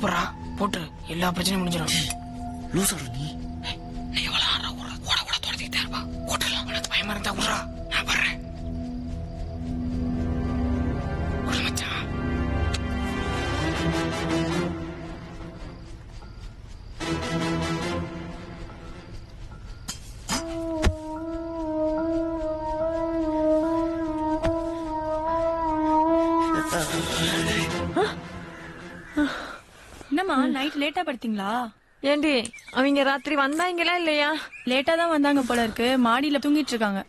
போடுறா, போட்டு எல்லா பிரச்சனையும் முடிஞ்சிடும். லூசாடா நீ. நீ எவ்வளவு ஆடுறா, ஓட ஓட தொடச்சிக்கிட்டே இருப்பா. போட்டுடலாம். உனக்கு பயமா இருந்தா விடுறா, நான் வர்றேன். ஒரு மச்சான். என்னம்மா நைட் லேட்டா படுத்தீங்களா? ஏண்டி அவங்க ராத்திரி வந்தாங்களா இல்லையா? லேட்டா தான் வந்தாங்க போல இருக்கு. மாடியில தூங்கிட்டு இருக்காங்க.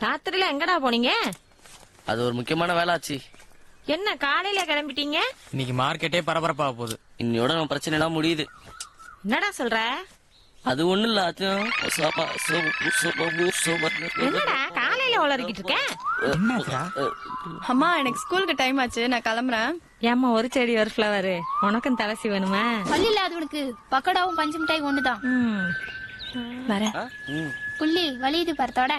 ராத்திரில எங்கடா போனீங்க? அது ஒரு முக்கியமான வேலை ஆச்சு. என்ன காலையில கிளம்பிட்டீங்க? இன்னைக்கு மார்க்கெட்டே பரபரப்பா போகுது. இன்னையோட நம்ம பிரச்சனை எல்லாம் முடியுது. என்னடா சொல்ற? அது ஒண்ணு இல்ல. என்னடா காலையில உளறிக்கிட்டு இருக்க? அம்மா எனக்கு ஸ்கூலுக்கு டைம் ஆச்சு, நான் கிளம்புறேன். ஏம்மா ஒரு செடி ஒரு ஃபிளவர் உனக்கும் தலைசி வேணுமா? பள்ளியில அது உனக்கு பக்கோடாவும் பஞ்சு மிட்டாய் ஒண்ணுதான். வரேன். புள்ளி வலியுது பரத்தோட.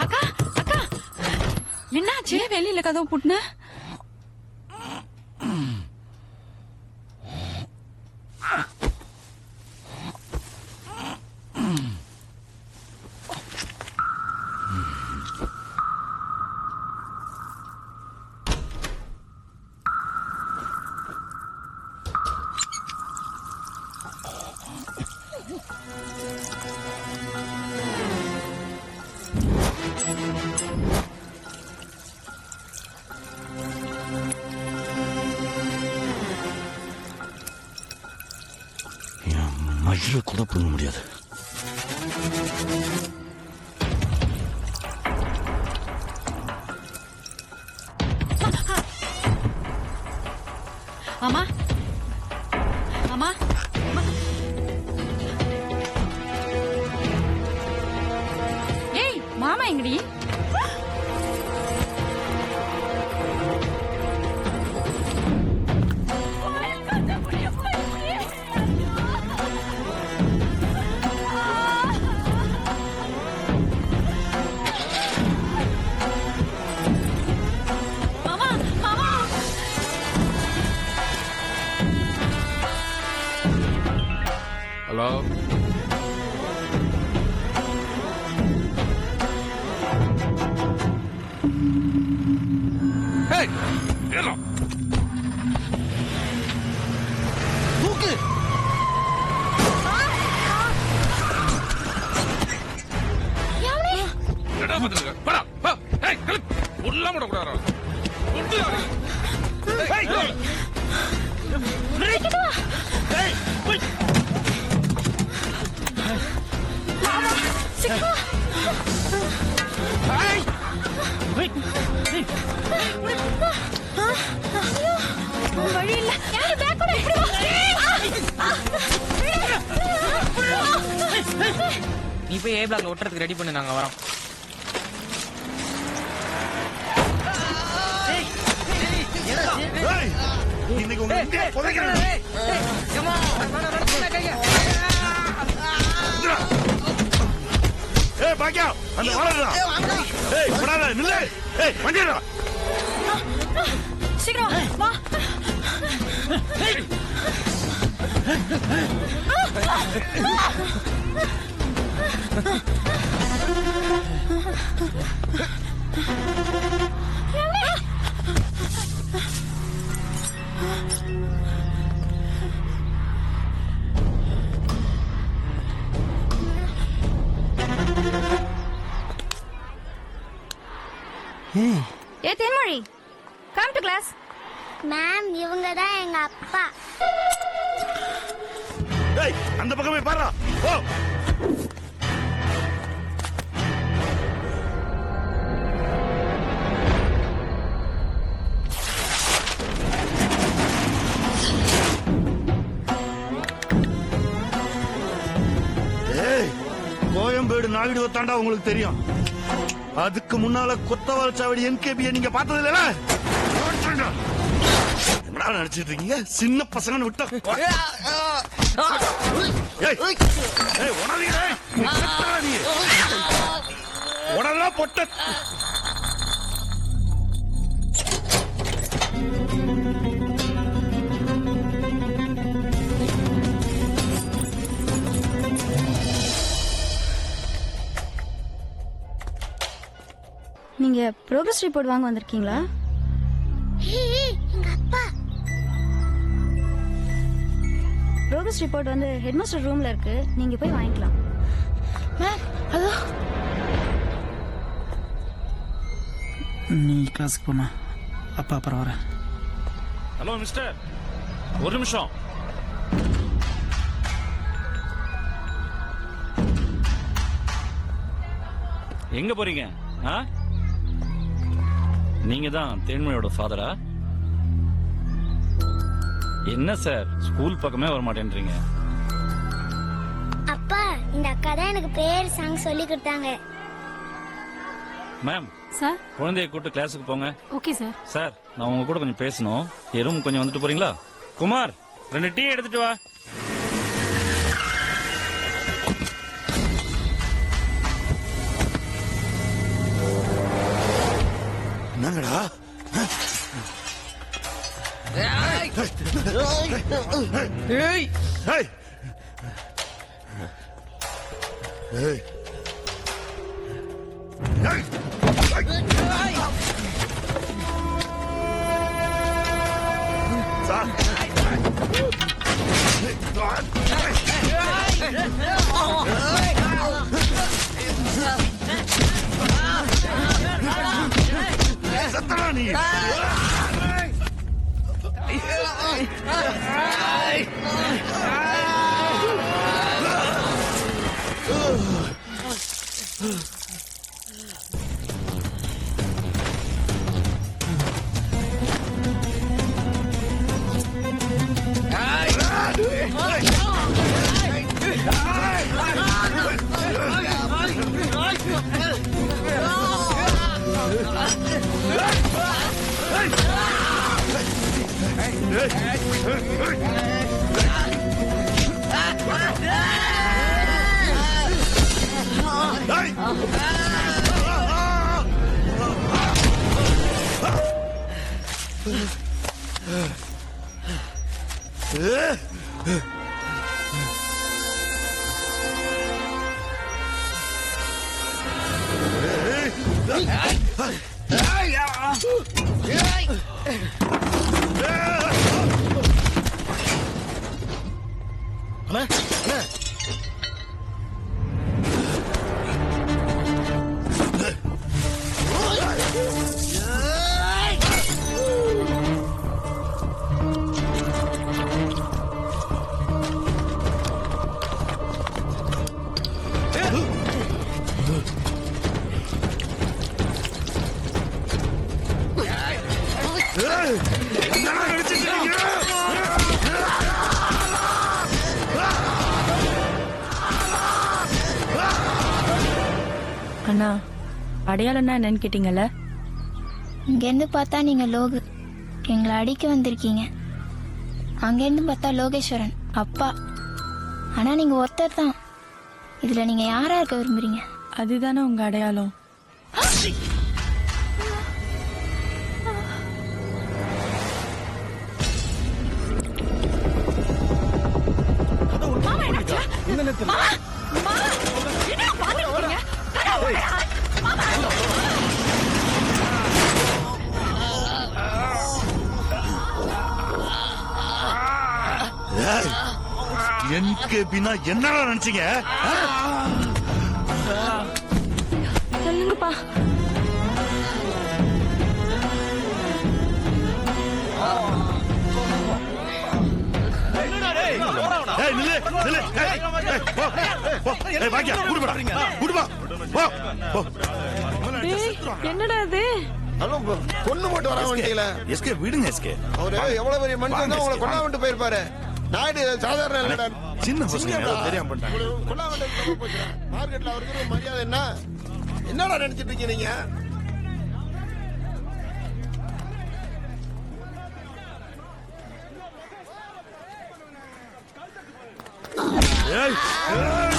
அக்கா அக்கா என்னாச்சு? வெளியில கதவு பூட்டின? மயில கூட பண்ண முடியாது. அம்மா அம்மா ஏய் மாமா எங்கடி? ஹலோ, தூக்கு. என்னடா பண்றீங்க? போடா, போ. ஏய், கிளம்பு. உள்ளாம விடக்கூடாதா? விட்டுடா. ஏய், ஏய். ஏய், போய். ஏய். ஏய், ஏய். வழி இல்ல. யாரு பேக் கூட இப்படி வா. நீ போய் ஏ பிளாக்ல ஒட்டுறதுக்கு ரெடி பண்ணு, நாங்க வரோம். ஏய், இன்னைக்கு உங்க இங்கே புதைக்கிறேன். ஏய் பாக்கியா, அந்த வாழடா. ஏய் படாத, நில்லு. ஏய் வண்டிடா. சீக்கிரம் வா. ஏ தென்மொழி, கம் டு கிளாஸ். மேம் இவங்க தான் எங்க அப்பா. ஏய் அந்த பக்கமே பாருடா. ஓ ஏய் கோயம்பேடு நாயுடு தாண்டா உங்களுக்கு தெரியும். அதுக்கு முன்னால கொத்தவால் சாவடி என்கேபியை நீங்க பார்த்தது இல்ல? என்ன நினைச்சிட்டு இருக்கீங்க? சின்ன பசங்கன்னு விட்டா உடலாம் பொட்ட. நீங்க ப்ரோக்ரஸ் ரிப்போர்ட் வாங்க வந்திருக்கீங்களா? எங்க அப்பா. ப்ரோக்ரஸ் ரிப்போர்ட் வந்து ஹெட்மாஸ்டர் ரூம்ல இருக்கு, நீங்க போய் வாங்கிக்கலாம். மேம் அதோ நீ கிளாஸுக்கு போமா, அப்பா அப்புறம் வரேன். ஹலோ மிஸ்டர், ஒரு நிமிஷம். எங்க போறீங்க? நீங்க தான் தேன்மொழியோட ஃபாதரா? என்ன சார் ஸ்கூல் பக்கமே வர மாட்டேன்றீங்க? அப்பா, இந்த அக்கா தான் எனக்கு பிரேயர் சாங் சொல்லி கொடுத்தாங்க. Ma'am sir. குழந்தைய கூட்டு கிளாஸுக்கு போங்க. Okay sir. சார், நான் உங்க கூட கொஞ்சம் பேசணும். என் ரூம் கொஞ்சம் வந்துட்டு போறீங்களா? குமார், 2 டீ எடுத்துட்டு வா. என்னங்கடா? சத்தனா நீ? அண்ணா, அடையாளம்னா என்னன்னு கேட்டீங்கல்ல? இங்கேருந்து பார்த்தா நீங்க லோகு, எங்களை அடிக்க வந்திருக்கீங்க. அங்கேருந்து பார்த்தா லோகேஸ்வரன் அப்பா. ஆனா நீங்க ஒருத்தர் தான். இதுல நீங்க யாரா இருக்க விரும்புறீங்க? அதுதானே உங்க அடையாளம். என்கேபினா என்னடா நினைச்சீங்க? சொல்லுங்கப்பா. என்னடா இது? கொண்டு போட்டு வர வேண்டியல. எஸ்கே விடுங்க எஸ்கே. அவரு எவ்வளவு பெரிய மனுஷன் தான் உங்களை கொண்டாவிட்டு போயிருப்பாரு. நாயுடு சாதாரண இல்லடா. சின்ன பசங்க தெரியாம பண்ணிட்டாங்க. கொண்டாவிட்டு போச்சுடா. மார்க்கெட்ல அவருக்கு மரியாதை என்ன? என்னடா நினைச்சிட்டு இருக்கீங்க நீங்க? ஏய், ஏய்.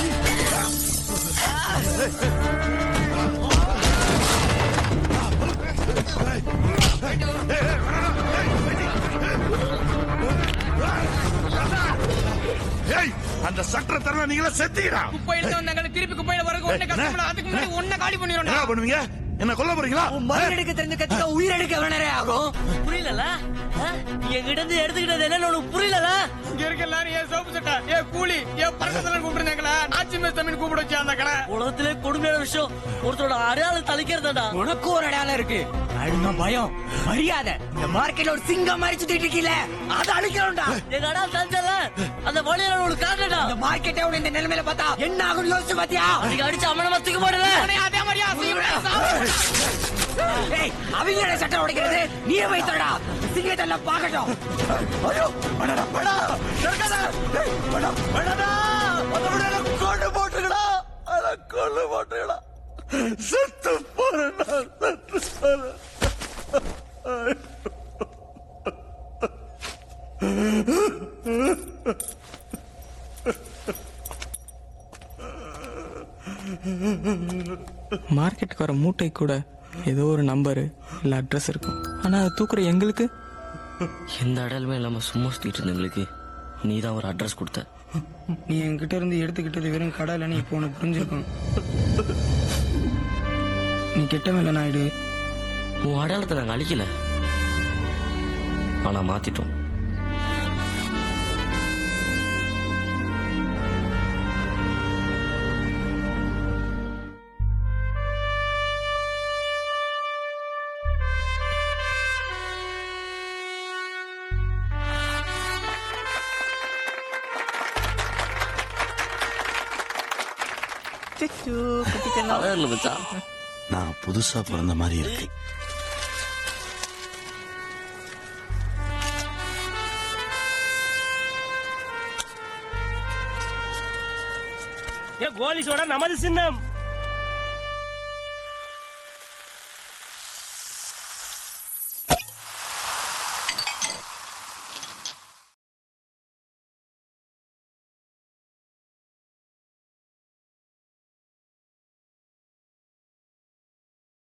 ஏய், அந்த சட்டரை தர நீங்களா செத்தீங்கடா. குப்பையில வந்தாங்க திருப்பி குப்பையில வரக்கு ஒண்ணே கஷ்டப்பட அதுக்கு முன்னாடி ஒண்ணே காலி பண்ணிடுறோம். என்ன பண்ணுவீங்க? என்ன கொல்ல போறீங்களா? மருந்து எடுக்க தெரிஞ்ச கத்திக்க உயிர் எடுக்க எவ்வளவு நேரம் ஆகும்? புரியல என்கிட்ட இருந்து எடுத்துக்கிட்டது என்ன உனக்கு புரியல? இங்க இருக்க எல்லாரும் ஏன் சோப்பு சட்டா ஏன் கூலி ஏன் பறக்கத்துல கூப்பிடுறாங்களா? ஆச்சி மேஸ் தமிழ் கூப்பிட வச்சு அந்த கடை உலகத்திலே கொடுமையான விஷயம் ஒருத்தரோட அடையாளம் தளிக்கிறதா. உனக்கு ஒரு அடையாளம் இருக்கு. அழுமா பயம் மரியாதை. இந்த மார்க்கெட்ல ஒரு சிங்கம் மாதிரி சுத்திட்டு இருக்கீல அதை அழிக்கணும்டா. எங்க அடையாளம் தளிச்சல அந்த வழியில உனக்கு காட்டடா. இந்த மார்க்கெட்டை இந்த நிலைமையில பார்த்தா என்ன ஆகும் யோசிச்சு பாத்தியா? அதுக்கு அடிச்சு அம்மனமா தூக்க மாட்டல. அதே மாதிரியா அவங்க சட்டம் உடைக்கிறது நீயே வைத்தடா. சிங்கத்தை எல்லாம் பாக்கட்டும். ஐயோ படடா படா சர்க்கடா டேய் படா படடா அதோட கொண்டு போட்டுடா அத கொண்டு போட்டுடா செத்து போறடா செத்து போற. மார்க்கெட்டுக்கு வர மூட்டை கூட ஏதோ ஒரு நம்பரு இல்ல அட்ரஸ் இருக்கும். ஆனா அது தூக்குற எங்களுக்கு எந்த அடையாளமே இல்லாம சும்மா சுத்திட்டு இருந்தவங்களுக்கு நீதான் ஒரு அட்ரஸ் கொடுத்த. நீ என்கிட்ட இருந்து எடுத்துக்கிட்டது வெறும் கடை இல்லைன்னு இப்போ உனக்கு புரிஞ்சிருக்கும். நீ கெட்டவன் நாயுடு. உன் அடையாளத்தை நாங்க அழிக்கல, ஆனா மாத்திட்டோம். அழகு மச்சான். நான் புதுசா பிறந்த மாதிரி இருக்கு. கோலி சோடா நமது சின்னம்.